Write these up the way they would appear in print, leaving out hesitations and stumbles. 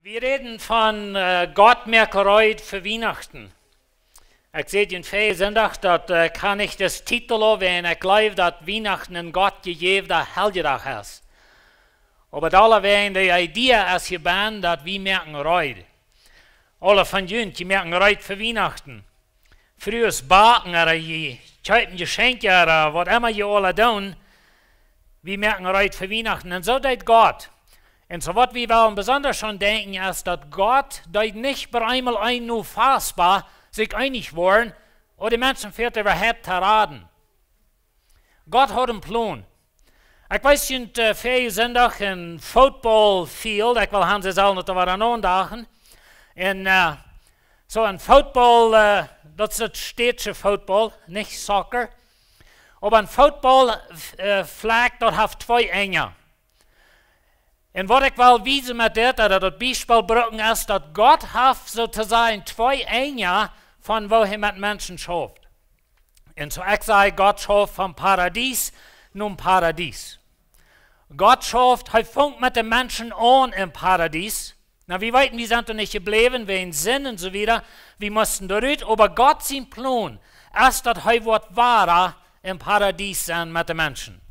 Wir reden von Gottmerkerei für Weihnachten. Ich sehe den Fee Sonntag, dat kann ich das Titel wenn ich glaube, dass Weihnachten ein Gott gegebener Heldendag ist. Aber alle werden die Idee als je ben, dass wir merken Reut. Alle von jünt, die merken Reut für Weihnachten. Früher baken oder je kaufen Geschenke oder was immer je alle tun, wir merken Reut für Weihnachten. Und so tut Gott. Und so was wir wollen besonders schon denken, ist, dass Gott dort nicht bei einmal ein nur fassbar sich einig worden, oder die Menschen fährt überhaupt zu raten. Gott hat einen Plan. Ich weiß nicht, für Sonntag in Footballfield, ich will Hans es auch noch andachen. Und so ein Football, das ist das städtische Football, nicht Soccer. Aber ein Football-Flag, das hat zwei Enge. Und was ich will wissen mit das, oder das Beispiel brücken ist, dass Gott hat sozusagen zwei Enge, von wo er mit Menschen schafft. Und so ich sage, Gott schafft vom Paradies nun Paradies. Gott schafft, er fängt mit den Menschen an im Paradies. Na, wir weiten, wir sind doch nicht geblieben, wegen Sinn und so weiter. Wir mussten dort, aber Gott sein Plan ist, dass er wird wahrer im Paradies sein mit den Menschen.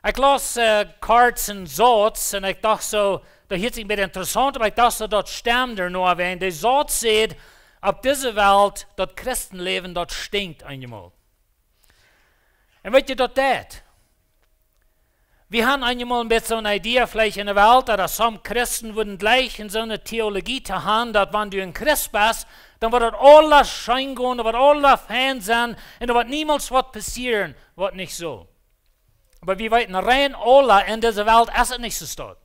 Ich las Karts und Satz und ich dachte so, das hört sich ein bisschen interessant, aber ich dachte so, das stimmt nur, wenn der Satz sagt, auf dieser Welt, das Christenleben, das stinkt einmal. Und weißt du, das tut? Wir haben einmal ein bisschen so eine Idee, vielleicht in der Welt, dass some Christen würden gleich in so eine Theologie zu haben, dass wenn du ein Christ bist, dann wird das alles schein gehen, da wird alles fein sein und da wird niemals was passieren, was nicht so. Aber wir wissen rein alle in dieser Welt ist es nicht so stark.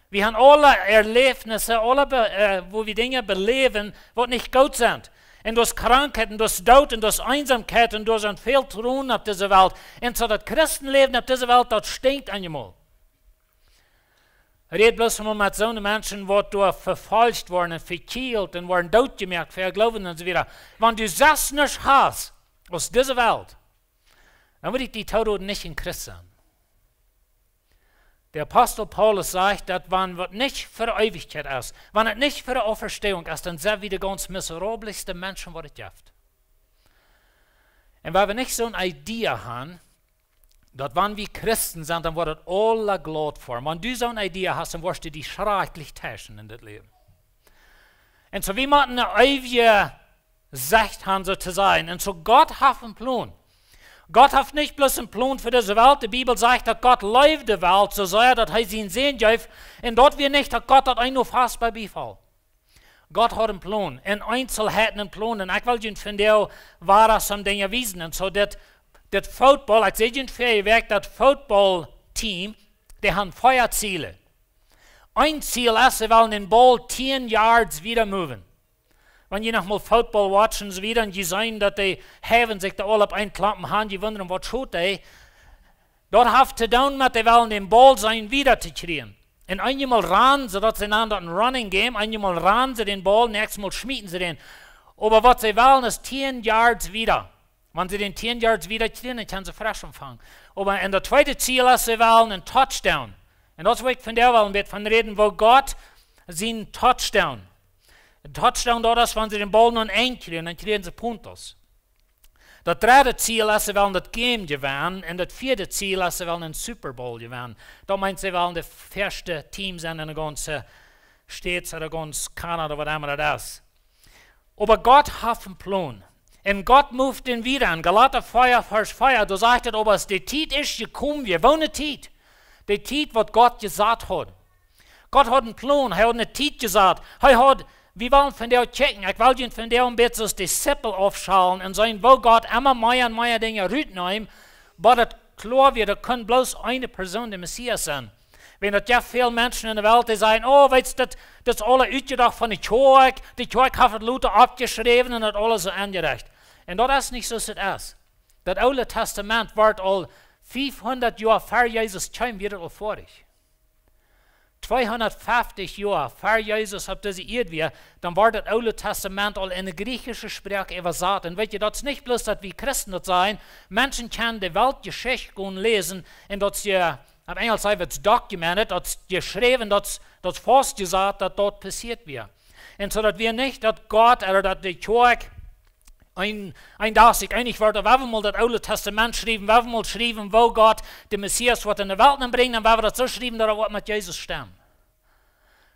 Wir haben alle Erlebnisse, alle, wo wir Dinge beleben, die nicht gut sind. Und durch Krankheit, und durch Tod, und durch Einsamkeit, und durch ein viel zu tun auf dieser Welt. Und so das Christenleben auf dieser Welt, das stinkt einmal. Red bloß mal mit so einen Menschen, die durch verfolgt worden, und verkehlt, und worden totgemerkt für ihr Glauben und so weiter. Wenn du das nicht hast, aus dieser Welt, dann würde ich die Tod nicht in Christ sein. Der Apostel Paulus sagt, dass wenn es nicht für die Ewigkeit ist, wenn es nicht für die Auferstehung ist, dann sind wir die ganz miserablichsten Menschen, die es gibt. Und weil wir nicht so eine Idee haben, dass wenn wir Christen sind, dann wird es alle Gott vor. Wenn du so eine Idee hast, dann wirst du die schrecklich täuschen in das Leben. Und so wie man eine ewige Sicht haben, so zu sein. Und so Gott hat einen Plan. Gott hat nicht bloß einen Plan für diese Welt. Die Bibel sagt, dass Gott liebt die Welt so sehr, dass er sie sehen darf. Und dort wir nicht, dass Gott das ein nur fast bei Beifall. Gott hat einen Plan. In Einzelheiten einen Plan. Und ich will Ihnen von der wahre some Dinge wissen. Und so das Football, ich sehe Ihnen für weg, das Football-Team, die haben Feuerziele. Ein Ziel ist, sie wollen den Ball 10 Yards wieder moven. Wenn ihr noch mal Football watchen, so wieder, und die sehen, dass die haben sich da alle auf einen Klappen haben, die wundern, was tut die. Dort hat zu tun mit, die wollen den Ball sein wieder zu kriegen. Und einmal rennen sie, das ist ein Running Game, einmal rennen sie den Ball, nächstes Mal schmieden sie den. Aber was sie wollen, ist 10 Yards wieder. Wenn sie den 10 Yards wieder kriegen, dann können sie frisch empfangen. Aber in der zweite Ziel ist, sie wollen einen Touchdown. Und das will ich von der Welt von reden, wo Gott seinen Touchdown. Ein Touchdown dort ist, wenn sie den Ball nun einkriegen, dann kriegen sie Puntos. Das dritte Ziel ist, sie wollen das Game gewinnen. Und das vierte Ziel ist, sie wollen den Super Bowl gewinnen. Da meint sie, wollen das erste Team sein in der ganzen States oder ganz Kanada, was immer das ist. Aber Gott hat einen Plan. Und Gott moved den wieder an. Galater Feuer, Vers Feuer. Du sagst, aber es die Zeit ist gekommen, wir wollen eine Zeit. Die Zeit, was Gott gesagt hat. Gott hat einen Plan, er hat eine Zeit gesagt. Wir wollen von der checken. Ich will Ihnen von der ein bisschen als Disziple aufschauen und sagen, wo Gott immer mehr und mehr Dinge rütnehmen, aber das klar wird, da kann bloß eine Person der Messias sein. Wenn das ja viele Menschen in der Welt die sagen, oh, weißt du, das ist alles ausgedacht von der Kirche, die Kirche hat Luther abgeschrieben und hat alles so angerecht. Und das ist nicht so, wie es ist. Das Alte Testament wird all 500 Jahre vor Jesus kam wieder vorig. 250 Jahre vor Jesus auf diese Erde, dann war das Alte Testament all in der griechischen Sprache übersetzt. Und weißt du, das ist nicht bloß, dass wir Christen das sein. Menschen können die Weltgeschichte lesen und dass sie Op Engels zei het documented, dat is geschreven, dat is vastgezet, dat dat passiert weer. En zodat we niet, dat God oder dat de kerk ein dag zich einig wordt, of we mal dat Oude Testament schrijven, we mal schrijven, wo God de Messias wordt in de wereld brengt, en we dat zo schrijven, dat wordt met Jezus stem.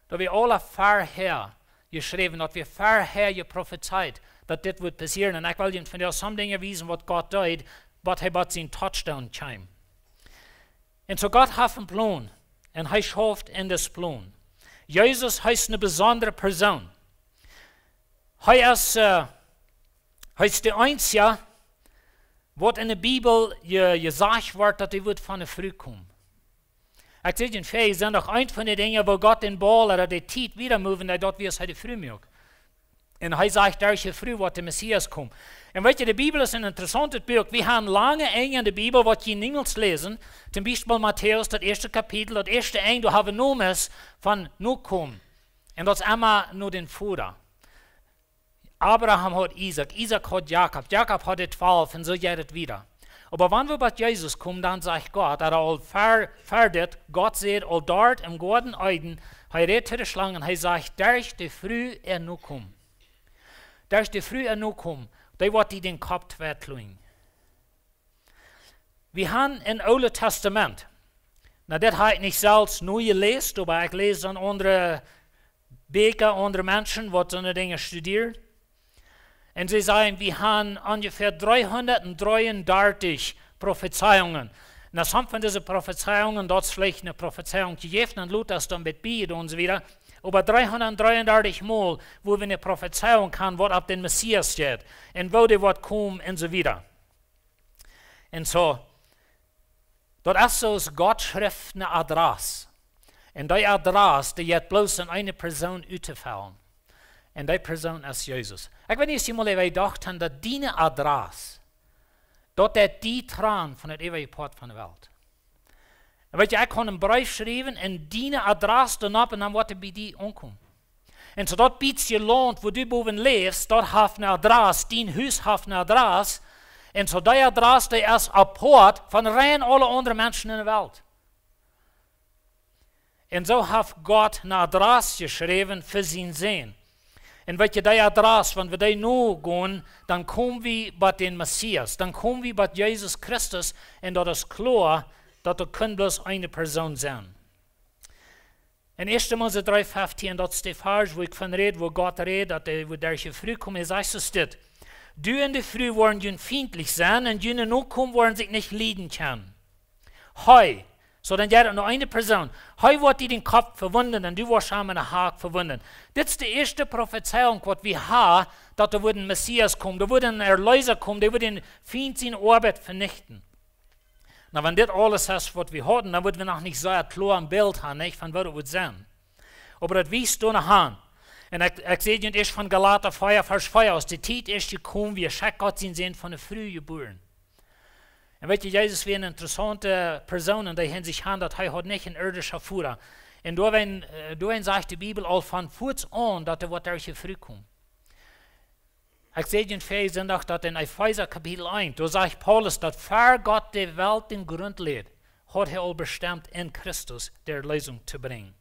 Dat we alle verher geschreven, dat we verher geprophezeit, dat dit wordt passieren. En ik wil je van jou sommige dingen wijzen, wat God deed, wat hij bij zijn touchdown kwam. En zo God heeft een plan, en hij schafft in das plan. Jezus is een bijzondere persoon. Hij is de einzige, wat in de Bibel gezegd wordt, dat hij wordt van de vrouw komen. Ik zeg je, het zijn nog een van de dingen, waar God den bal oder de tijd wieder moven, dat we hij de vrouw maakt. En hij zegt, daar is de vrouw, wat de Messias komt. En weet je, de Bibel is een interessant boek. We hebben lange enge in de Bibel, wat je niemals lezen. Zum Beispiel Matthäus, dat eerste kapitel, dat eerste eng, daar hebben we noemen van nu komen. En dat is immer nur den Vater. Abraham hat Isaac, Isaac hat Jakob, Jakob hat die 12 und so geht es wieder. Aber wenn wir bei Jesus kommen, dann sagt Gott, er all fertig, Gott sieht all dort im Garten Eden, er redet zu der Schlange und er sagt, der ist die früh nu kommen. Der ist die früh nu kommen, der wird die den Kopf vertlugen. Wir haben im Alten Testament, na das habe ich nicht selbst nur gelesen, aber ich lese dann andere Bücher, andere Menschen, die so eine Dinge studieren. Und sie sagen, wir haben ungefähr 333 Prophezeiungen. Na, some von diesen Prophezeiungen, dort ist vielleicht eine Prophezeiung gegeben, und Luther ist dann mit Bied und so weiter. Aber 333 Mal, wo wir eine Prophezeiung haben, was auf den Messias steht, und wo der wird kommen und so weiter. Und so, dort ist so, Gott schrift eine Adresse. Und die Adresse, die wird bloß in eine Person uitfallen. En die persoon is Jezus. Ik weet niet of je mal even gedacht hebt dat die adres, dat die traan van het eeuwige pad van de wereld. En weet je, ik kan een brief schrijven en die adres dan op en dan wordt het bij die aankomen. En zo dat beetje land waar du boven leeft, dat heeft een adres, die huis heeft een adres. En zo die adres die is apart van rein alle andere mensen in de wereld. En zo heeft God een adres geschreven voor zijn zin. En weet je, die adres, wanneer we die nu gaan, dan komen we bij den Messias. Dan komen we bij Jezus Christus. En dat is klaar, dat er kan bloos een persoon zijn. In 1 Mose 3:15, dat is de vers, waar ik van red, waar God redt, dat hij daar je vrouw komt, hij zegt zo dit. Du en de vrouw worden jullie vriendelijk zijn, en jullie nu komen worden zich niet lieden kunnen. Hij. So, dann geht noch eine Person. Heute wird die den Kopf verwunden und du wirst schon mit der Haak verwunden. Das ist die erste Prophezeiung, was wir haben, dass da wird ein Messias kommen, da wird ein Erlöser kommen, der wird den Feind seine Arbeit vernichten. Na, wenn das alles ist, was wir hatten, dann würden wir noch nicht so ein klares Bild haben, nicht, von was das wird sein. Aber das weißt du noch an. Und ich sehe nicht von Galater 4, Vers 4 aus. Die Zeit ist gekommen, wir schauen Gott sehen von der Frühgeburt. Und weet je, Jezus war eine interessante Person in der Hinsicht, dass er nicht ein irdischer Führer. Und da sagt die Bibel auch von Fuß an, dass er wird durch die Früh kommt. Ich sehe den Vers auch, dass in Epheser Kapitel 1, da sagt Paulus, dass vor Gott die Welt den Grund legt, hat er all bestimmt, in Christus der Lösung zu bringen.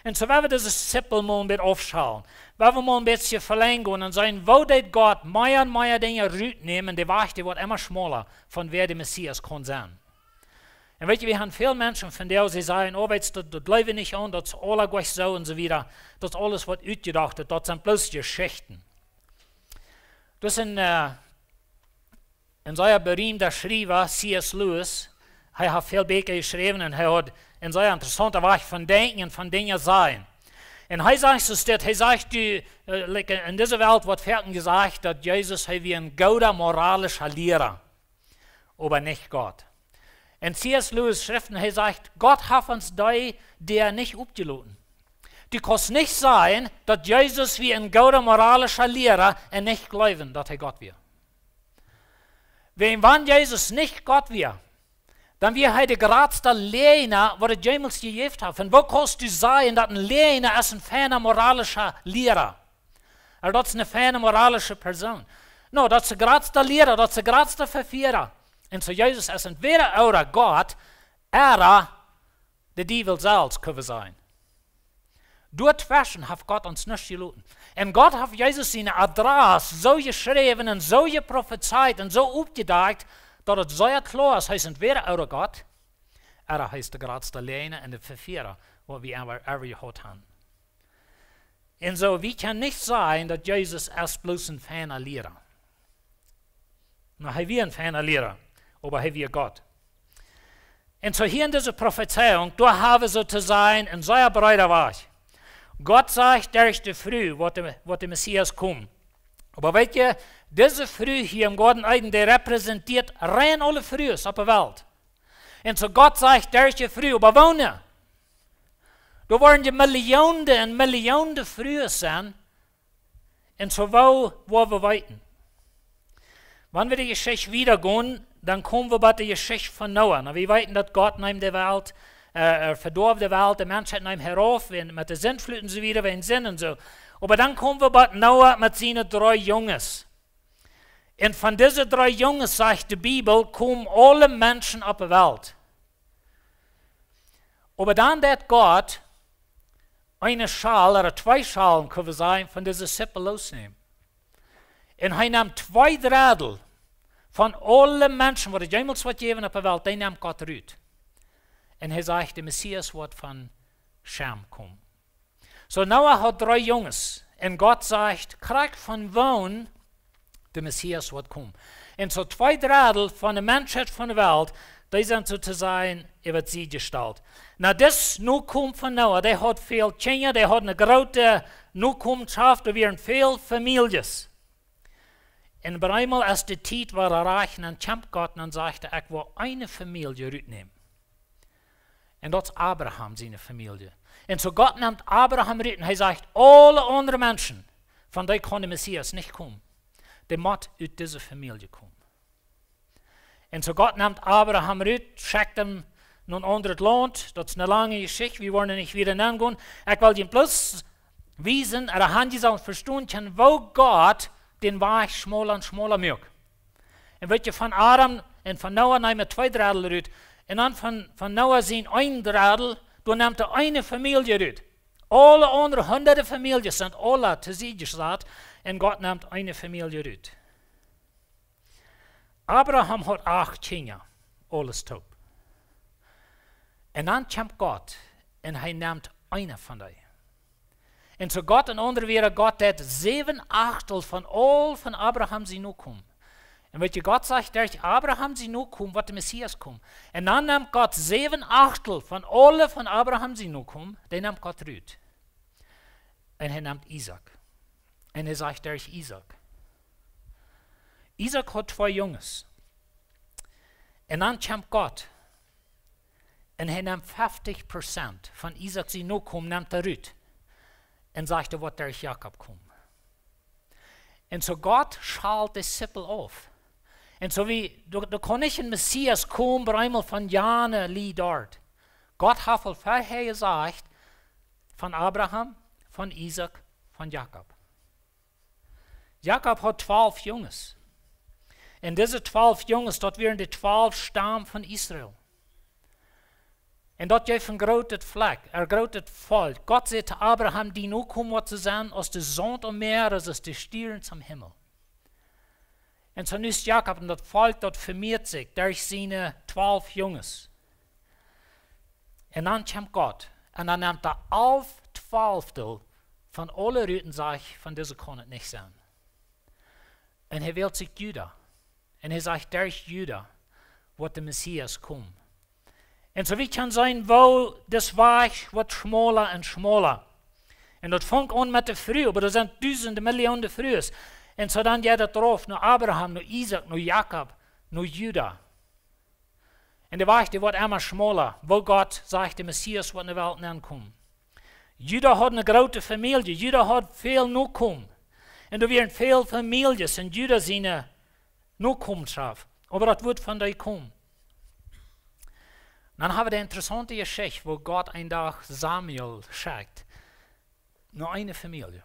Und so werden wir dieses Zippel mal ein bisschen aufschauen. Wenn wir mal ein bisschen verlängern und sagen, wo der Gott mehr und mehr Dinge rausnehmen, die Wahrheit wird immer schmaler, von wer der Messias kann sein. Und weißt du, wir haben viele Menschen, von denen sie sagen, oh, weißt du, das bleibt nicht an, das ist alles gleich so und so weiter. Das ist alles, was ausgedacht ist, das sind bloß Geschichten. Das ist ein sehr berühmter Schreiber, C.S. Lewis. Er hat viele Bücher geschrieben und er hat in sehr interessanter Weise von Denken und von Dingen sein. Und er sagt so, er sagt, in dieser Welt wird fertig gesagt, dass Jesus wie ein guter moralischer Lehrer, aber nicht Gott. In C.S. Lewis Schriften, er sagt, Gott hat uns die nicht abgeladen. Du kannst nicht sagen, dass Jesus wie ein guter moralischer Lehrer und nicht glauben, dass er Gott wird. Wenn Jesus nicht Gott wird, dann wir heute gerade der Lehrer, was er jemals gegeben hat. Und wo kannst du sagen, dass ein Lehrer ist ein feiner moralischer Lehrer? Oder das ist eine feine moralische Person. No, das ist gerade der Lehrer, das ist gerade der Verführer. Und so Jesus ist entweder oder Gott, de Teufel selbst können sein. Dort waschen hat Gott uns nicht gelassen. Und Gott hat Jesus seine Adresse so geschrieben und so geprophezeit und so aufgedeckt, dass es so klar ist, heißt entweder eure Gott, oder heißt der Gradste alleine und der Verführer, was wir ever gehört haben. Und so, wir können nicht sagen, dass Jesus erst bloß ein feiner Lehrer. Na, er wir ein feiner Lehrer, aber er wir Gott. Und so hier in dieser Prophezeiung, da haben wir so zu sein, in so einer breiter Weg. Gott sagt, der ist der Früh, wo der Messias kommt. Aber weißt ihr, diese Früh hier im Garten Eden, der repräsentiert rein alle Frühs auf der Welt. Und so Gott sagt, der ist der Früh, aber wo nicht? Da waren die Millionen und Millionen Frühs sein. Und so wo wir weiten. Wenn wir die Geschichte wiedergehen, dann kommen wir bei der Geschichte von Noah. Na, wir wissen, dass Gott in der Welt, verdorben die Welt, der Mensch hat herauf, mit der Sintflut und so wieder, wenn Sinn und so. Aber dann kommen wir bei Noah mit seinen 3 Jungs. Und von diesen 3 Jungs, sagt die Bibel, kommen alle Menschen auf die Welt. Aber dann hat Gott eine Schale oder 2 Schalen, können wir sagen, von dieser Sippe losnehmen. Und er nimmt 2 Drittel von allen Menschen, die jemals was geben auf der Welt, die nimmt Gott raus. Und er sagt, der Messias wird von Schem kommen. So Noah hat 3 Jungs. Und Gott sagt, krieg von wohin der Messias wird kommen. Und so 2 Drittel von der Menschheit von der Welt, die sind sozusagen über sie gestellt. Na, das Nachkommen von Noah, der hat viel Kinder, der hat eine große Nachkommenschaft, da wären viele Familien. Und bei einmal, als die Zeit war erreicht, dann kam Gott und sagte, ich will eine Familie rausnehmen. Und das ist Abraham, seine Familie. Und so Gott nimmt Abraham raus und er sagt, alle anderen Menschen, von denen kann der Messias nicht kommen. Der muss aus dieser Familie kommen. Und so Gott nimmt Abraham raus, schickt ihm nun anderes Land. Das ist eine lange Geschichte, wir wollen nicht wieder nennen. Ich will ihm bloß wiesen, oder haben die so verstehen können, wo Gott den Weg schmaler und schmaler macht. Und wird je von Adam und von Noah nehmen 2 Drittel raus. Und dann von Noah sind 1 Drittel, dann nimmt er eine Familie raus. Alle anderen 100 Familien sind alle zu sich gesagt, und Gott nimmt eine Familie raus. Abraham hat 8 Kinder, alles top. Und dann kommt Gott, und er nimmt eine von denen. Und so Gott und andere wäre Gott, der 7/8 von all von Abraham sie nur kommen. Und wenn Gott sagt, durch Abraham sie nur kommen, wird der Messias kommen. Und dann nimmt Gott 7/8 von alle von Abraham sie nur kommen, den nimmt Gott raus. Und er nimmt Isaac. Und er sagt, durch Isaac. Isaac hat 2 Jungs. Und dann kommt Gott. Und er nimmt 50% von Isaac sie nur kommen, nimmt er raus. Und sagt, er wird durch Jakob kommen. Und so Gott schalt die Sippel auf. Und so wie, da kann nicht ein Messias kommen, bei einmal von Jana Lee dort. Gott hat vorher gesagt, von Abraham, von Isaac, von Jakob. Jakob hat 12 Jungs. Und diese 12 Jungs, dort wären die 12 Stamm von Israel. Und dort gibt es ein großes Fleck, ein großes Volk. Gott sagt zu Abraham, die nur kommen zu sein, aus der Sonne am Meer, als die Stieren zum Himmel. Und so ist Jakob und das Volk dort vermehrt sich durch seine 12 Jungs. Und dann kommt Gott und dann nimmt er 11/12 von allen Rüten, sagt, von dieser kann es nicht sein. Und er wählt sich Juda. Und er sagt, durch Juda wird der Messias kommen. Und so wie kann sein, wo das Weg wird schmaler und schmaler. Und das fängt an mit der Früh, aber da sind Tausende, Millionen Frühs. Und so dann geht es drauf, nur Abraham, nur Isaac, nur Jakob, nur Juda. Und der Weg, der wird immer schmaler, wo Gott sagt, der Messias wird in der Welt ankommen. Juda hat eine große Familie, Juda hat viel Nachkommen. Und da werden viele Familien und Juda seine Nachkommenschaft. Aber das wird von dir kommen. Dann haben wir die interessante Geschichte, wo Gott einen Tag Samuel schickt. Nur eine Familie.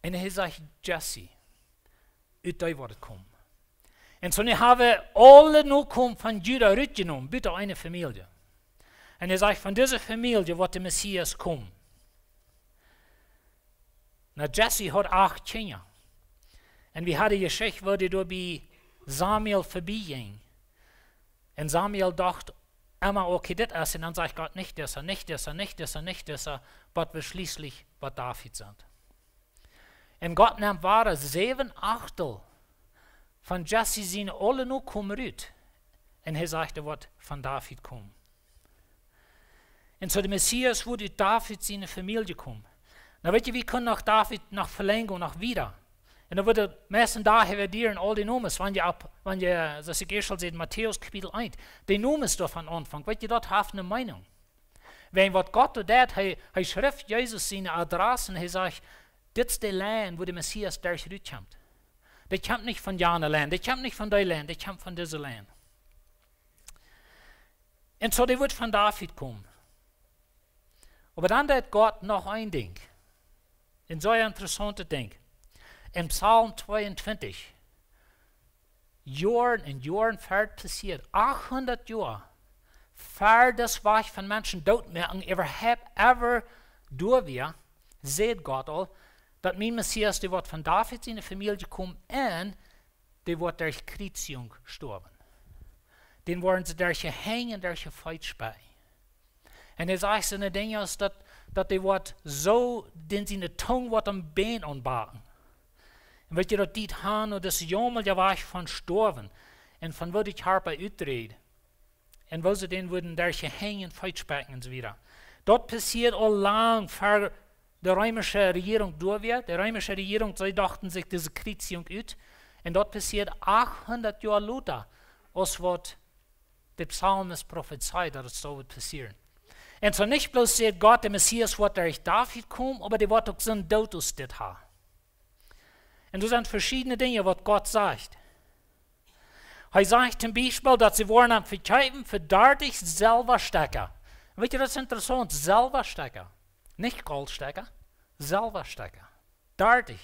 Und er sagt, Jesse, aus dir wird kommen. Und so haben alle Nachkommen von Juda mitgenommen, bitte eine Familie. Und er sagt, von dieser Familie wird der Messias kommen. Na, Jesse hat 8 Kinder. Und wir hatten die Geschichte, wo die durch bei Samuel vorbeiging. Und Samuel dachte immer, okay, das ist. Und dann sagt Gott, nicht das, nicht das, nicht das, nicht das, was wir schließlich bei David sind. Und Gott nimmt wahr, 7/8 von Jesse seine alle Nachkommen rüt. Und er sagt, er wird von David kommen. Und so der Messias wurde David seine Familie kommen. Na, wisst ihr, wir können nach David, nach Verlängerung, nach wieder. Und dann würde meisten daher werden all die Nomen, wenn ihr, das ich schon seht, Matthäus Kapitel 1, die Nomen ist doch von Anfang. Wisst ihr, dort haft eine Meinung. Wenn was Gott tut, er schrift Jesus seine Adresse und er sagt, das ist der Land, wo der Messias durch kommt. Der kommt nicht von jener Land, der kommt nicht von deinem Land, der kommt von diesem Land. Und so, der wird von David kommen. Aber dann hat Gott noch ein Ding. Ein sehr interessantes Ding. Im Psalm 22, Jahren und Jahren fährt passiert, 800 Jahre, fährt das Werk von Menschen doodmerken, überhaupt ever durch wir, seht Gott all, dass mein Messias, der wird von David in die Familie kommen und der wird durch Kreuzigung sterben. Den wollen sie durch hängen, durch Feitspei. Und er sagt so eine Dinge, dass der wird so, den seine Tongue wird am Bein anbaken. Und wenn ihr das dit haben, und das Jammel, ja war ich von sterben, und von würde ich harpe utreden. Und wo sie den würden durch hängen, Feitspeiken und so weiter. Dort passiert all lang, vor der römische Regierung durch wird. Die römische Regierung, sie dachten sich diese Kreuzigung ut. Und dort passiert 800 Jahre lauter, als was der Psalmist prophezeit, dass es so wird passieren. Und so nicht bloß sagt Gott, der Messias wird durch David kommen, aber der wird auch so ein Tod aus das haben. Und das sind verschiedene Dinge, was Gott sagt. Er sagt zum Beispiel, dass sie wollen am Verkaufen für 30 Silberstecker. Wisst ihr, das ist interessant, Silberstecker. Nicht Goldstecker, Silberstecker. 30.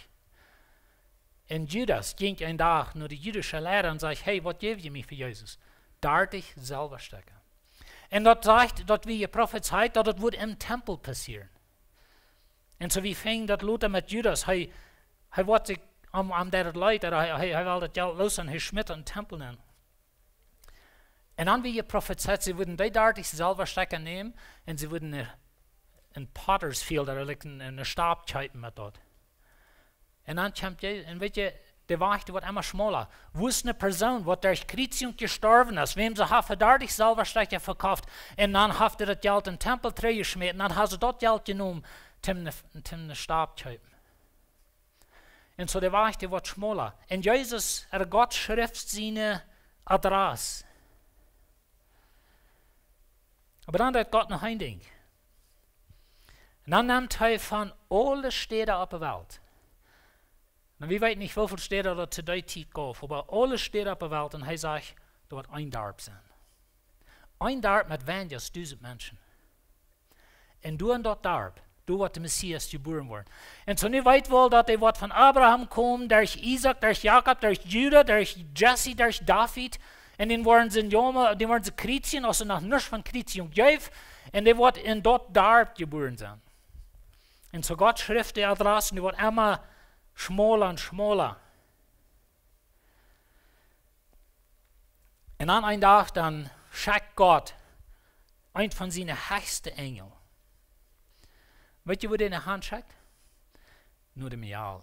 Und Judas ging ein Tag nur die jüdische Lehrer und sagt, hey, was gebt ihr mir für Jesus? 30 Silberstecker. Und dort sagt, dort wie ihr prophezeit, dass das wird im Tempel passieren. Und so wie fing das Luther mit Judas, er wird sich am der Leute, er will das Geld los und er schmiert den Tempel nehmen. Und dann wie ihr prophezeit, sie würden die 30 Silberstecker nehmen und sie würden in Pottersfield oder eine Stab schreiben mit dort. Und dann kommt und wisst ihr, der Wahrheit wird immer schmaler. Wo ist eine Person, die durch Kreuzigung gestorben ist, wem sie für 30 Silberstecker verkauft, und dann hat das Geld in den Tempel geschmiert, und dann hat sie dort Geld genommen, um einen Stab zu schreiben. Und so der Wahrheit wird schmaler. Und Jesus, Gott schrift seine Adresse. Aber dann hat Gott noch ein Ding. Und dann nimmt er von allen Städten auf der Welt. Und wir wissen nicht, wie viele Städte da zu der Zeit gehen, aber alle Städte auf der Welt, und er sagt, da wird ein Dorf sein. Ein Dorf mit weniger 1000 Menschen. Und du in dort Dorf, du wird der Messias geboren werden. Und so nicht weit wohl, dass er wird von Abraham kommen, durch Isaac, durch Jakob, durch Judah, durch Jesse, durch David. Und den werden sie Kreuzigen, also noch nicht von Kreuzigung geben. Und der wird in dort Dorf geboren sein. Und so Gott schrift die Adresse, die wird immer schmaler und schmaler. Und an einem Tag dann schickt Gott einen von seinen höchsten Engeln. Weißt du, wo der in der Hand schickt? Nur der Mial.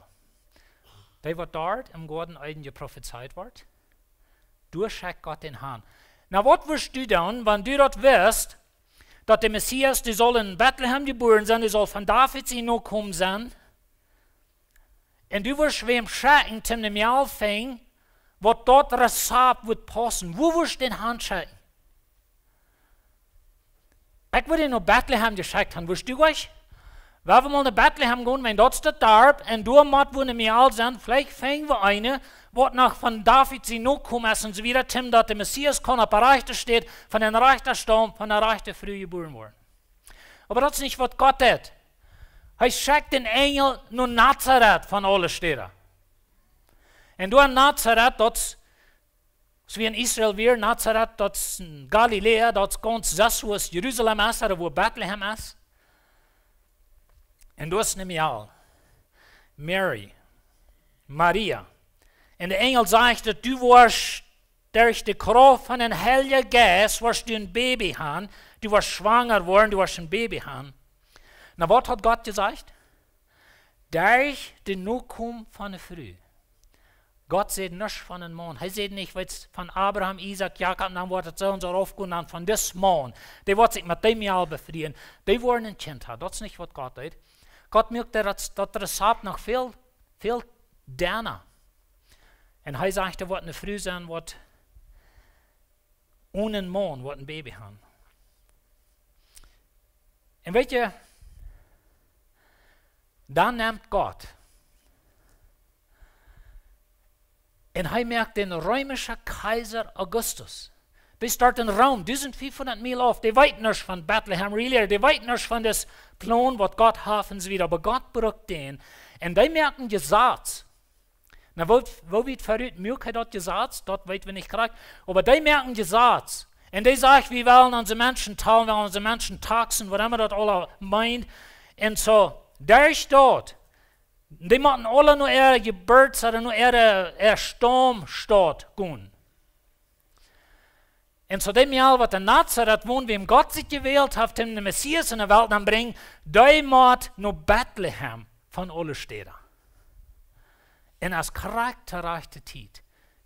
Der wird dort im Garten Eden geprophezeit wird. Du schickt Gott den Hand. Na, was wirst du dann, wenn du dort wirst, dass der Messias, der soll in Bethlehem geboren sein, der soll von David sein kommen sein, und du wirst wem schicken, zum dem Jahr fängen, was dort Rezept wird passen. Wo wirst du den Hand schicken? Ich würde nach Bethlehem geschickt haben. Wirst du euch? Wenn wir mal nach Bethlehem gehen, wenn dort der Dorf, und du musst wo im Jahr sind, vielleicht fängen wir eine, was nach von David sie noch kommen ist, und so wieder, Tim, dass der Messias kann auf der Rechte steht, von den Rechten Stamm, von der Rechten früh geboren worden. Aber das ist nicht, was Gott hat. Er schickt den Engel nach Nazareth von allen Städten. Und du in Nazareth, Als wir in Israel waren, Nazareth, dat is Galilea, dat is ganz zes zoals Jeruzalem is, of waar Bethlehem is. En dat is niet al. Mary, Maria. En de engel zegt dat du was durch de kracht van een heilige geest, was du een baby gaan, du was schwanger worden, du was een baby gaan. Nou, wat had God gezegd? Durch de nakomen van de vrouw. Gott sagt nichts von einem Mann. Er sagt nicht, was von Abraham, Isaac, Jakob, dann wird es so und so aufgehen, dann von diesem Mann. Der wird sich mit dem Jahr befrieden. Die wollen ein Kind haben. Das ist nicht, was Gott tut. Gott möchte das Rezept noch viel derner. Und er sagt, er wird eine Frau sein, wird ohne einen Mann, wird ein Baby haben. Und weißt du, dann nimmt Gott und er merkt den römischen Kaiser Augustus. Bis dort in Rom, 1500 Meilen auf, die weit nicht von Bethlehem, really, die weit nicht von das Plan, was Gott hat und so wieder, aber Gott braucht den. Und die merken Gesetz. Na, wo wird verrückt, möglich dort Gesetz, dort weit wir nicht kriegen, aber die merken Gesetz. Und die sagen, wir wollen unsere Menschen teilen, wir wollen unsere Menschen taxen, was immer das alle meint. Und so, der ist dort. Die müssen alle nur ihre Geburt oder nur ihre Stammstadt gehen. Und zu dem Jahr, was in Nazareth wohnt, wem Gott sich gewählt hat, den Messias in der Welt dann bringen, der muss nur Bethlehem von allen Städten. Und als charakterreiche Zeit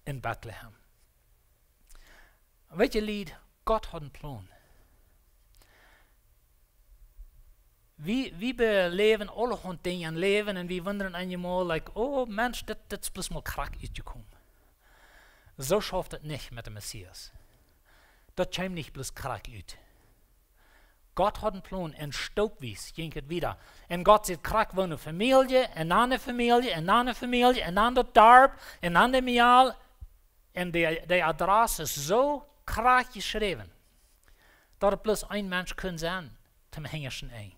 in Bethlehem. Welches Lied? Gott hat einen Plan. Wir beleben alle hond dingen leven en we wonderen einmal, like, oh Mensch, dit is bloß mal krak uitgekommen. So schafft het nicht mit dem Messias. Das kommt nicht bloß krak uit. Gott hat einen Plan und staubwies ging es wieder. Und Gott sagt, krak wohnen Familie, en andere Familie, en andere Familie, en ander Dorp, en ander Mial. Und die Adresse ist so krak geschrieben, dass es bloß ein Mensch kann sein, zum Hängerschen ein.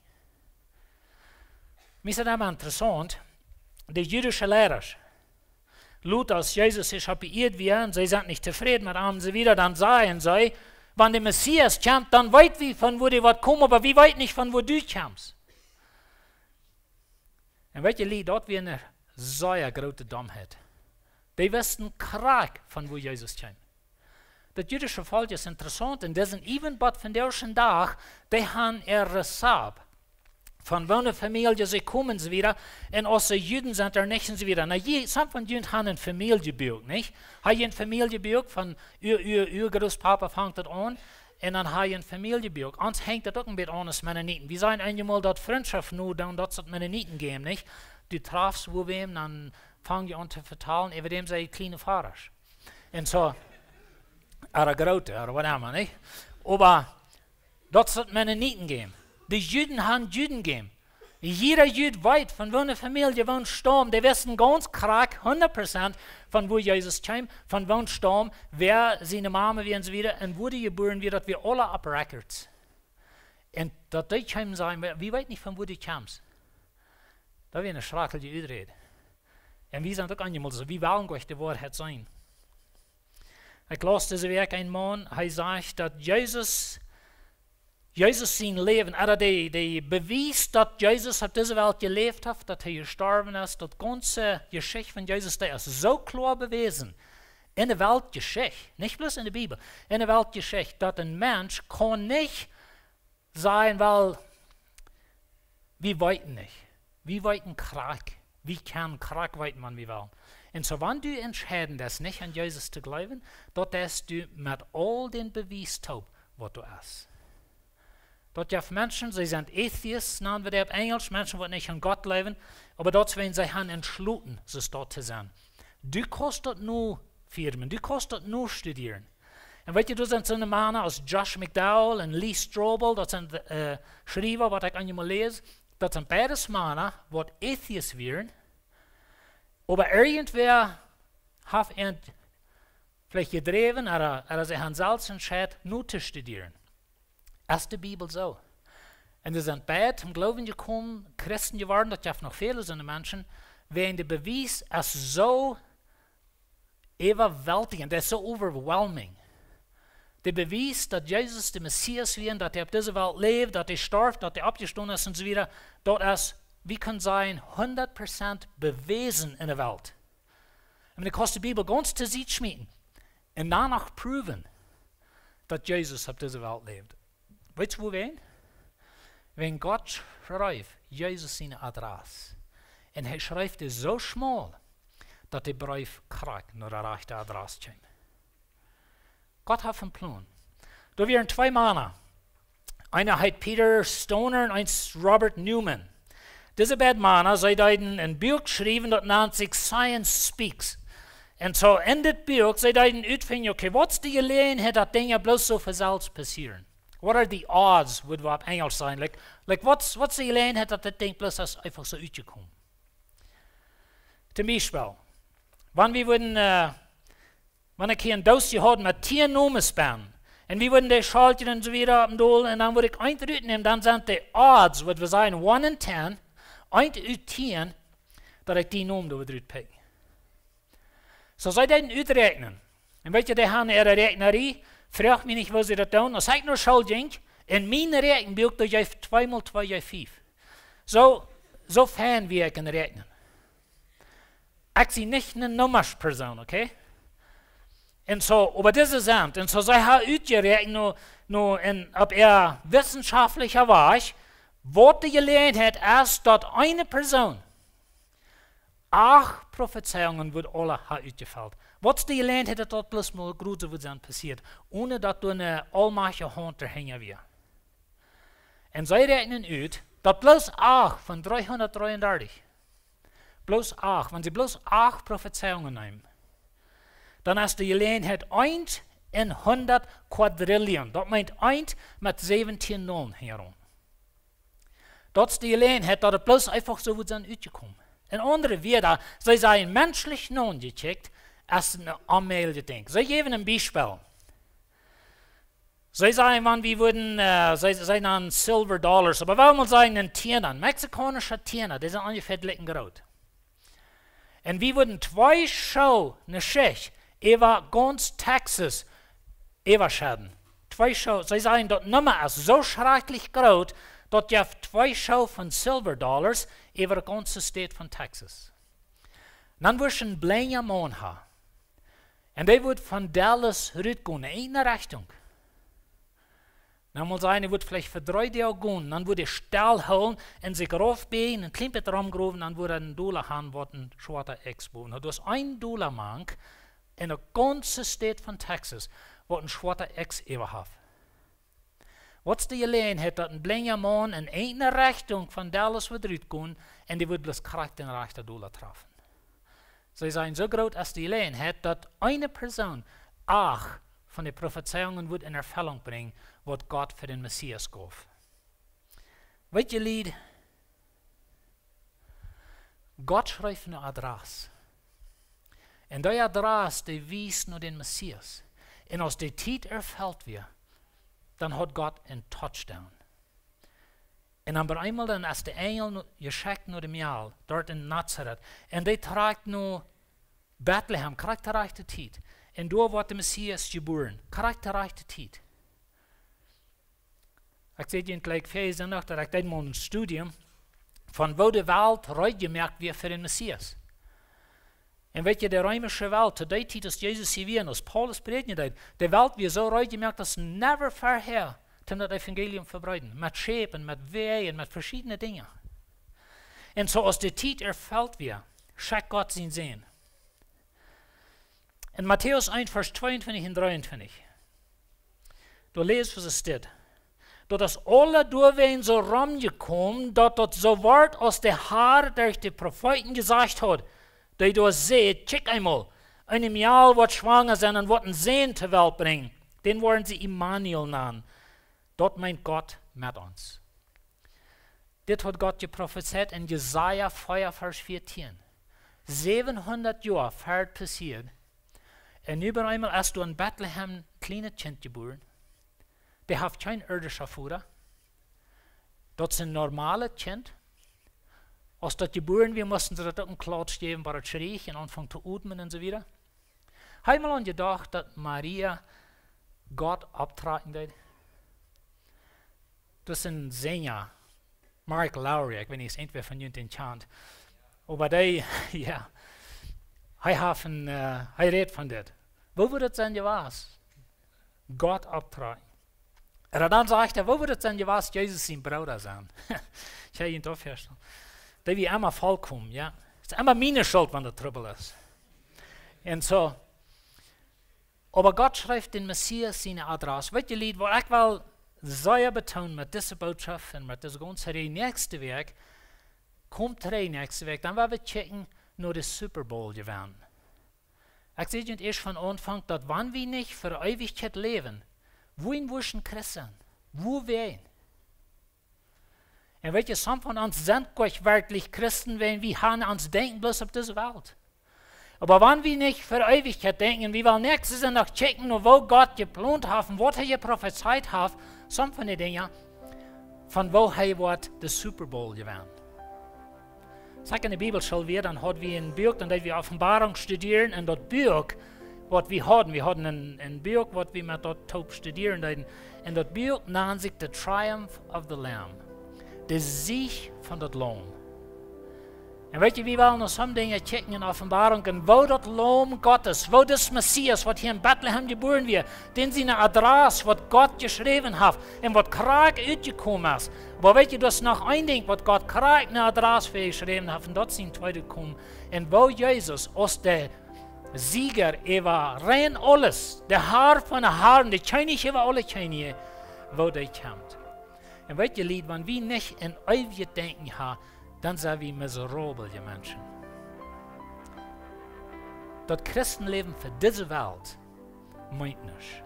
Mir ist es immer interessant, die jüdischen Lehrer, Luther, als Jesus sich beirrt wird, und sie sind nicht zufrieden mit ihm, sie wieder, dann sagen sie, wenn der Messias kommt, dann weit wie von wo die was kommen, aber wie weit nicht von wo du kommst. Und welche Lied, dort wie eine sehr große Dummheit. Die wissen krank, von wo Jesus kommt. Das jüdische Volk ist interessant, und das sind even bad von der ersten Tag, die haben ihr Rezept. Von welcher Familie sie kommen sie wieder, und als sie Juden sind, dann nicht sie wieder. Na, some von Juden haben ein Familienbild, nicht? Haben ein Familienbild von ihr Großpapa fängt das an, und dann haben ein Familienbild. Uns hängt das auch ein bisschen an als Mennoniten. Wir sagen einmal, dass Freundschaft nur, dann dass es Mennoniten geben, nicht? Du triffst wo wem, dann fangen die an zu vertalen, über dem sei kleine Fahrer. Und so, oder große, oder was immer, nicht? Aber, dass es Mennoniten geben. Die Juden haben Juden gegeben. Jeder Jude weiß, von welcher Familie wohnt Stamm. Die wissen ganz krank, 100% von wo Jesus kam, von welchem Stamm, wer seine Mama wie und so wieder, und wo die geboren wird, dass wir alle abrecords. Und dass die kommen sagen, wir wissen nicht, von wo du kommst. Da wird eine Schrakel die Udrede. Und wir sind auch einmal so, wie wollen euch die Wahrheit sein? Ich las diese Werk ein Mann, er sagt, dass Jesus sein Leben, oder die Beweis, dass Jesus auf dieser Welt gelebt hat, dass er gestorben ist, das ganze Geschichte von Jesus, der ist so klar bewiesen, in der Weltgeschichte, nicht bloß in der Bibel, in der Weltgeschichte, dass ein Mensch kann nicht sein, weil wir weiten nicht. Wir weiten krank. Wie kann krank weiten man wie will. Und so, wenn du entscheiden das nicht an Jesus zu glauben, dort hast du mit all den Beweis taub, was du hast. Dort gibt Menschen, sie sind Atheists, nennen wir die auf Englisch, Menschen, die nicht an Gott leben, aber dort werden sie haben entschlossen, es dort zu sein. Du kannst dort nur firmen, du kannst dort nur studieren. Und weißt du sind so eine Männer als Josh McDowell und Lee Strobel, das sind Schreiber, was ich einmal lese, das sind beides Männer, die Atheists wären, aber irgendwer hat ihn vielleicht gedreven, oder sie haben selbst entschieden, nur zu studieren. Das ist die Bibel so. Und sie sind beide zum Glauben gekommen, Christen geworden, das gibt noch viele so Menschen, während der Beweis ist so überwältigend, das ist so overwhelming. Der Beweis, dass Jesus der Messias war, dass er auf dieser Welt lebt, dass er starb, dass er abgestanden ist und so weiter, das ist, wie kann sein, 100% bewiesen in der Welt. Und dann kannst du die Bibel ganz zu sich schmieden und danach prüfen, dass Jesus auf dieser Welt lebt. Weißt du, wohin? Wenn Gott schreibt, Jesus seine Adresse, und er schreibt es so schmal, dass der Brief kriegt, nur der rechte Adresse kommt. Gott hat einen Plan. Da wären zwei Männer. Einer heißt Peter Stoner und eins Robert Newman. Diese beiden Männer, sie haben ein Buch geschrieben, das nennt sich Science Speaks. Und so in das Buch, sie haben ausfinden, okay, was ist die Gelegenheit, dass Dinge bloß so für selbst passieren? What are the odds, würde man auf Englisch sagen. Like what's die Gelegenheit, dass das Ding bloß einfach so ausgekommen? Zum Beispiel, wenn wir würden, wenn ich hier ein Dossier hatte mit 10 Nomen spannen, und wir würden die schalten und so wieder ab und durch, und dann würde ich eins nehmen, dann sind die Odds, würde wir sagen, 1 in 10, 1 aus 10, dass ich die Nomen da wieder picken. So soll ich das ausrechnen. Und weißt du, die haben ihre Rechnerie, fragt mich nicht, was sie da tun, als ich nur schuldig, in meiner Rechenbuch, da ich 2 mal 2 ist 5. So fein wie ich kann rechnen. Ich bin nicht eine Nummersperson, okay? Und so, aber das ist es. Und so sei er ausgerechnet, ob er wissenschaftlicher war, was die Gelegenheit ist, dass eine Person 8 Prophezeiungen wird alle ausgefällt. Was ist die Gelegenheit, dass das bloß mal größer wird sein passiert, ohne dass du eine allmächtige Hand dahinter wäre. Und sie rechnen aus, dass bloß 8 von 333, bloß 8, wenn sie bloß 8 Prophezeiungen nehmen, dann ist die Gelegenheit 1 in 100 Quadrillion. Das meint 1 mit 17 Nullen herum. Das ist die Gelegenheit, dass es bloß einfach so wird sein ausgekommen. In andere wieder, sie seien menschlich Nomen gecheckt, als ein Anmeldung Ding. Sie geben ein Beispiel. Sie sagen, wenn wir würden, sie nennen Silver Dollars, aber wenn wir sagen, ein Tiener, mexikanischer Tiener, die sind ungefähr gleich groß. Und wir würden 2 Show, eine Schicht, über ganz Texas, überschäden. 2 Show, sie sagen, das Nummer ist so schrecklich groß, dass ihr 2 Show von Silver Dollars über die ganze Stadt von Texas. Dann wird es einen blanken Mann haben. Und der wird von Dallas rübergehen, in eine Richtung. Dann muss einer wird vielleicht für 3 Tage gehen, dann wird er Stahl holen und sich raufbiegen, ein kleines bisschen rumgraben, dann wird er einen Dollar haben, was ein schwarzer Ex bauen. Du hast $1 Mank in der ganzen Stadt von Texas, was ein schwarzer Ex überhaupt. Was ist die Gelegenheit, dass ein blanker Mann in eine Richtung von Dallas wird rübergehen und die wird bloß korrekt den rechten Dollar treffen? Sie seien so groß als die Gelegenheit, dass eine Person 8 von den Prophezeiungen wird in Erfüllung bringen, was Gott für den Messias gab. Weißt ihr, Lied? Gott schreibt eine Adresse. Und die Adresse, die wies nur den Messias. Und als die Zeit erfüllt wird, dann hat Gott einen Touchdown. Und dann einmal dann, als der Engel geschickt nur dem Jahr, dort in Nazareth, und der trägt nur Bethlehem, kriegt der rechte Zeit. Und dort wird der Messias geboren, kriegt der rechte Zeit. Ich sehe Ihnen gleich viel Sonntag, dass ich mal ein Studium von wo die Welt reut gemerkt wird für den Messias. Und weißt du, die römische Welt, zu der Zeit, dass Jesus hier war, als Paulus predigt hat, die Welt wird so reut gemerkt, dass never vorher das Evangelium verbreiten. Mit Schäpen, mit Wehen, mit verschiedenen Dingen. Und so als die Zeit erfüllt wird, schickt Gott sein Sehen. In Matthäus 1, Vers 22 und 23, du liest, was es steht. Dass alle durchwehen so rumgekommen, dass das so weit aus der Haar durch die Propheten gesagt hat, die du seht, check einmal, einem Jahr wird schwanger sein und wird ein Sehen zur Welt bringen. Den wollen sie Immanuel nennen. Dort meint Gott mit uns. Das hat Gott geprophezeit in Jesaja 4, Vers 14. 700 Jahre fährt passiert. Und über einmal, als du in Bethlehem ein kleines Kind geboren, der hat kein irdischer Vater. Das ist ein normales Kind. Als das geboren wird, mussten sie das auch ein Klatsch geben, weil es schrie und anfangen zu atmen und so weiter. Heb je mal aan gedacht dat Maria Gott optreten deed? Dat is een zanger, Mark Lowry, ik weet niet, is entweder van jullie enchant. Maar hij, ja, hij redt van dit. Wo wordt het zijn gewas? Gott optreten. En dan zegt hij, wo wordt het zijn gewas? Jezus zijn Bruder zijn. Ik ga je het opherstellen. Dat we allemaal volkomen, ja. Het is allemaal mijn schuld, wanneer er trouble is. En zo. Aber Gott schrijft in Messias zijn adres. Weet je, lied, wat ik wel zeer betoon met deze boodschap en met deze ganze reden nächste week, komt er nächste week, dan willen we checken naar de Super Bowl gewaan. Ik zeg je eerst van Anfang, dat wanneer we niet voor Ewigkeit leven, wohin wir Christen? Wo wir? En weet je, some von uns sind wirklich Christen, wenn wir haben uns denken bloß auf diese Welt. Aber wenn wir nicht für Ewigkeit denken, wir wollen nächstes Jahr noch checken, wo Gott geplant hat, was er prophezeit hat, some von den Dingen, von wo er wird der Super Bowl gewonnen. Sag in der Bibelschule wir, dann hat wir ein Buch, dann wir Offenbarung studieren, und das Buch, was wir hatten ein Buch, was wir mit dort Taub studieren, und das Buch nennt sich The Triumph of the Lamb, der Sieg von das Lamm. En weet je, wie wel nog sommige dingen checken in Offenbarung, en wo dat Lamm Gottes, wo das Messias, wat hier in Bethlehem geboren wird, den zijn adres, wat Gott geschreven heeft, en wat kraak uitgekomen is. Maar weet je, dat is nog een ding, wat Gott kraak een adres voor geschreven heeft, en dat zijn tweede komen. En wo Jezus als de Sieger over rein alles, de Haar van de Haaren, de König over alle Könige, wo die komt. En weet je, lied, wanneer we niet in eeuwig denken hebben, dann sind wir miserabel, die Menschen. Das Christenleben für diese Welt meint nicht.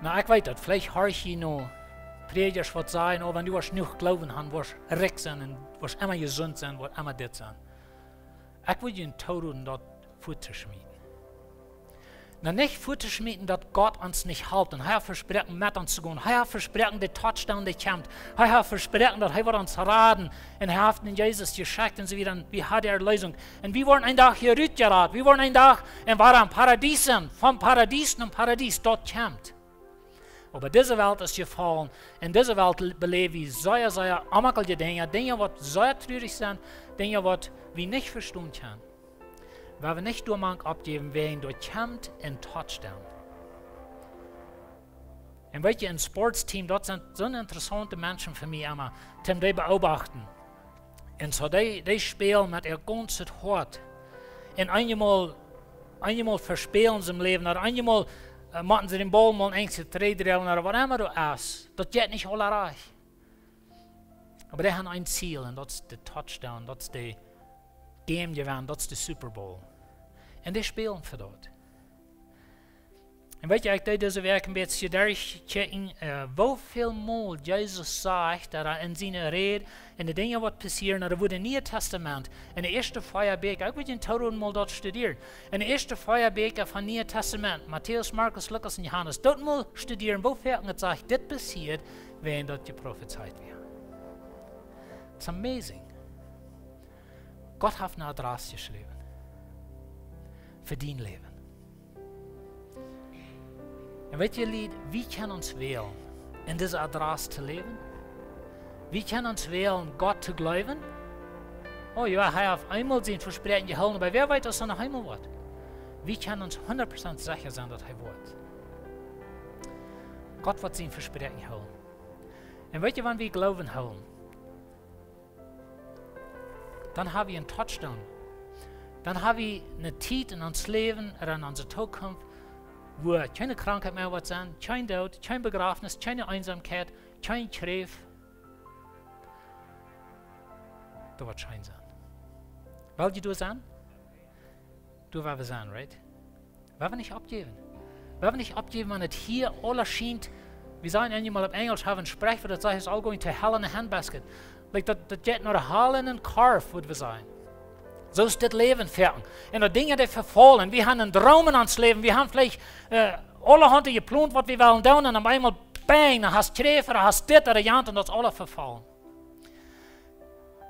Na, ich weiß das, vielleicht höre ich noch Predigers, was sagen, oh, wenn du nicht glauben hast, wirst du reich sein und wirst immer gesund sein, wirst immer das sein. Ich will dir tun, das vorzuschmieden. Na, nicht vorzuschmieden, dass Gott uns nicht hält. Und er hat versprochen, mit uns zu gehen. Er hat versprochen, der Touchdown, der kommt. Er hat versprochen, dass er uns raten. Und er hat in Jesus geschickt und so wieder. Wir haben die Erlösung. Und wir wollen einen Tag hier rausgeraten. Wir wollen einen Tag, und wir am Paradies sind. Vom Paradies zum Paradies, dort kommt. Aber diese Welt ist gefallen. In dieser Welt beleben wir sehr ammerliche Dinge. Dinge, die sehr traurig sind. Dinge, die wir nicht verstehen können. Weil wir nicht durch abgeben werden, durch kommt ein Touchdown. Und weißt du, ein Sportsteam, dort sind so interessante Menschen für mich immer, die beobachten. Und so, die spielen mit ihr ganzes Hort. Und einmal verspielen sie im Leben, oder einmal machen sie den Ball mal ein zu drehen, oder was immer du ist. Das geht nicht alle reich. Aber die haben ein Ziel, und das ist der Touchdown, das ist der Game gewonnen, das ist der Super Bowl. Und die spielen für dort. Und weet je, ik deed deze week een beetje durchchecken, hoeveel Mal Jesus sagt, dat er in zijn reden en de dingen wat passeren, dat wordt in het Testament, in de eerste Feuerbeker, ik wil je een mal dort studieren, in de eerste Feuerbeker van het Testament, Matthäus, Markus, Lukas en Johannes, dort mal studieren, hoeveel het zegt, dit passiert, wenn dat geprophezeit wird. It's amazing. Gott hat een adres geschreven. Für dein Leben. Und weet je, Lied, wie können uns wählen, in dieser Adresse zu leben? Wie können uns wählen, Gott zu glauben? Oh ja, er hat einmal sein Versprechen gehalten, aber wer weiß, dass er noch einmal wird? Wie können uns 100% sicher sein, dass er wird? Gott wird sein Versprechen halten. Und weet je, wann wir glauben halten? Dann haben wir einen Touchdown. Dann haben wir eine Zeit in uns Leben oder in unserer Zukunft, wo keine Krankheit mehr wird sein, kein Tod, kein Begrafnis, keine Einsamkeit, kein Krieg. Da wird schein sein. Wollt ihr sein? Du wirst sein, right? Wollen wir nicht abgeben? Wollen wir nicht abgeben, wenn es hier alles scheint? Wir sagen einmal auf Englisch, haben ein Sprichwort, das sagt, it's all going to hell in a handbasket. Like that geht nur Hall in ein Karf, würde wir sagen. So ist das Leben fertig. Und die Dinge, die verfallen. Wir haben einen Traum in uns Leben. Wir haben vielleicht alle Hände geplant, was wir wollen tun. Und auf einmal, bang, dann hast du Träfer, dann hast du das oder das und das ist alles verfallen.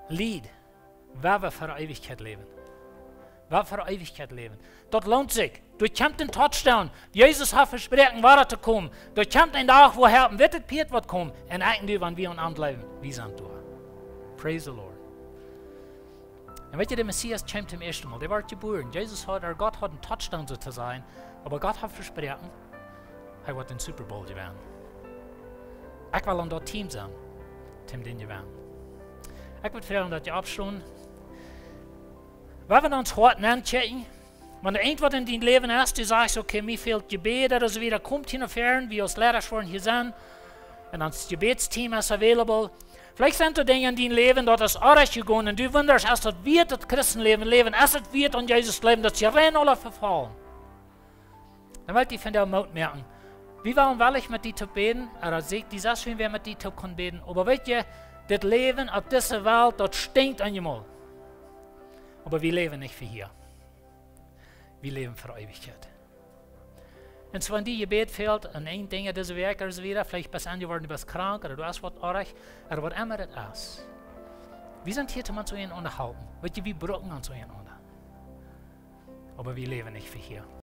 Lied, wer wir für die Ewigkeit leben. Was für Ewigkeit leben. Das lohnt sich. Du kannst den Touchdown. Jesus hat versprochen, weiter zu kommen. Du kannst einen Tag, wo Herr wird Piet wird kommen. Und eigentlich, wenn wir uns leben, wie sind du? Praise the Lord. Und weißt du, der Messias kommt zum ersten Mal. Der war geboren. Jesus hat, oder Gott hat einen Touchdown so zu sein. Aber Gott hat versprochen, er wird den Super Bowl gewinnen. Ich will an das Team sein, Tim den gewinnen. Ich würde fragen, dass ihr abschließen. Wenn wir uns heute anchecken, wenn du irgendwas in deinem Leben hast, du sagst, okay, mir fehlt Gebet oder so wieder, kommt hinfern, wie uns Lehrer schon hier sind, und das Gebetsteam ist available. Vielleicht sind du Dinge in deinem Leben, dort ist auch recht gegangen, und du wunderst, als das wird das Christenleben leben, als das wird an Jesus leben, dass sie rein alle verfallen. Dann wollte ich von der Mut merken, wie warum will ich mit dir zu beten, oder sagt die Sache, wie wir mit dir zu können beten, aber weißt du, das Leben auf dieser Welt, das stinkt einmal. Aber wir leben nicht für hier. Wir leben für Ewigkeit. Und so, wenn dir Gebet fehlt, an ein Ding, diese Werk oder so wieder, vielleicht bist du angeworden, du bist krank, oder du hast was arg, oder was immer das ist. Wir sind hier, um uns zu ihnen unterhalten. Weißt du, wir brücken uns zu ihnen unter. Aber wir leben nicht für hier.